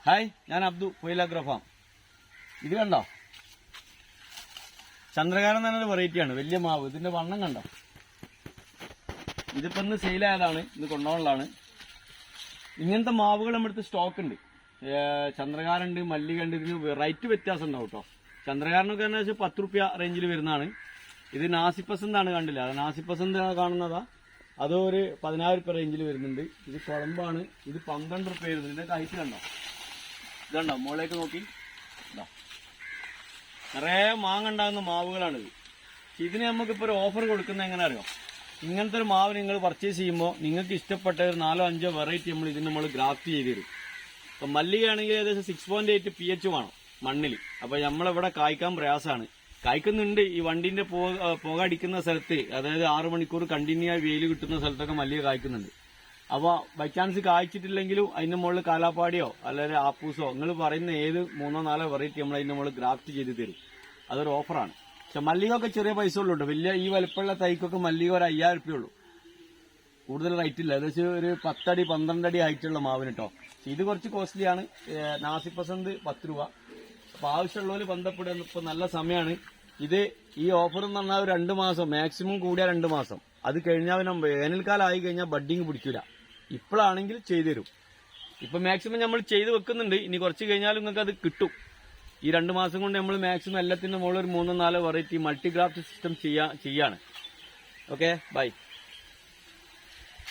Hi, ഞാൻ Abdu, കൊയിലാഗ്ര farm. ഇത് കണ്ടോ, ചന്ദ്രകാരൻ എന്ന് പറഞ്ഞൊരു വെറൈറ്റിയാണ്, വലിയ മാവ്. ഇതിന്റെ വണ്ണം കണ്ടോ. ഇതിപ്പോ ഇന്ന് സെയിലായതാണ്, ഇത് കൊണ്ടുപോകാനുള്ളതാണ്. ഇങ്ങനത്തെ മാവുകൾ നമ്മുടെ അടുത്ത് സ്റ്റോക്ക് ഉണ്ട്. ചന്ദ്രകാരുണ്ട്, മല്ലികണ്ട്. ഇതിന് റേറ്റ് വ്യത്യാസം ഉണ്ടാവും കേട്ടോ. ചന്ദ്രകാരനൊക്കെ എന്ന് വെച്ചാൽ 10 റുപ്യ റേഞ്ചിൽ വരുന്നതാണ്. ഇത് നാസിപ്പസന്താണ്, കണ്ടില്ല, അത് നാസിപ്പസന്ത് കാണുന്നതാ. അതൊരു 10,000 റുപ്യ റേഞ്ചിൽ വരുന്നുണ്ട്. ഇത് കുഴമ്പാണ്, ഇത് 12 റുപ്യ വരുന്നുണ്ട്. ഇതിന്റെ ഹൈറ്റ് കണ്ടോ, ഇതുണ്ടോ, മുകളിലേക്ക് നോക്കി ഇതാ, നിറയെ മാങ്ങ ഉണ്ടാകുന്ന മാവുകളാണിത്. ഇതിന് നമുക്കിപ്പോൾ ഒരു ഓഫർ കൊടുക്കുന്നത് എങ്ങനെ അറിയാം? ഇങ്ങനത്തെ ഒരു മാവ് നിങ്ങൾ പർച്ചേസ് ചെയ്യുമ്പോൾ നിങ്ങൾക്ക് ഇഷ്ടപ്പെട്ട ഒരു 4-5 വെറൈറ്റി നമ്മൾ ഗ്രാഫ്റ്റ് ചെയ്ത് തരും. ഇപ്പം മല്ലികയാണെങ്കിൽ ഏകദേശം 6.8 pH വേണം മണ്ണിൽ. അപ്പോൾ നമ്മളിവിടെ കായ്ക്കാൻ പ്രയാസമാണ്. കായ്ക്കുന്നുണ്ട്, ഈ വണ്ടിന്റെ പുക അടിക്കുന്ന സ്ഥലത്ത്, അതായത് 6 മണിക്കൂർ കണ്ടിന്യൂ ആയി വെയിൽ കിട്ടുന്ന സ്ഥലത്തൊക്കെ മല്ലിക കായ്ക്കുന്നുണ്ട്. അപ്പോൾ ബൈ ചാൻസ് കായ്ച്ചിട്ടില്ലെങ്കിലും അതിന്റെ മുകളിൽ കാലാപ്പാടിയോ അല്ലെങ്കിൽ ആപ്പൂസോ നിങ്ങൾ പറയുന്ന ഏത് 3-4 വെറൈറ്റി നമ്മൾ അതിന്റെ മുകളിൽ ഗ്രാഫ്റ്റ് ചെയ്ത് തരും. അതൊരു ഓഫറാണ്. പക്ഷെ മല്ലിക ഒക്കെ ചെറിയ പൈസ ഉള്ളൂ. വലിയ ഈ വലുപ്പമുള്ള തൈക്കൊക്കെ മല്ലിക ഒരു 5,000 റുപ്യ ഉള്ളൂ. കൂടുതൽ റേറ്റ് ഇല്ല. ഏകദേശം ഒരു 10 അടി 12 അടി ഹൈറ്റുള്ള മാവിന് കേട്ടോ. ഇത് കുറച്ച് കോസ്റ്റ്ലിയാണ്. നാസിപ്പസന്ത് 10 രൂപ. അപ്പൊ ആവശ്യമുള്ളവര് ബന്ധപ്പെടുക. ഇപ്പൊ നല്ല സമയമാണ്. ഇത് ഈ ഓഫർ എന്ന് പറഞ്ഞാൽ ഒരു 2 മാസം, മാക്സിമം കൂടിയ 2 മാസം. അത് കഴിഞ്ഞാൽ വേനൽക്കാലം ആയി കഴിഞ്ഞാൽ ബഡ്ഡിങ് പിടിക്കൂല. ഇപ്പോഴാണെങ്കിൽ ചെയ്തു തരും. ഇപ്പൊ മാക്സിമം നമ്മൾ ചെയ്ത് വെക്കുന്നുണ്ട്. ഇനി കുറച്ച് കഴിഞ്ഞാലും നിങ്ങൾക്ക് അത് കിട്ടും. ഈ 2 മാസം കൊണ്ട് നമ്മൾ മാക്സിമം എല്ലാത്തിന്റെ മുകളിൽ ഒരു 3-4 വെറൈറ്റി മൾട്ടിഗ്രാഫ്റ്റ് സിസ്റ്റം ചെയ്യാണ്. Okay, by.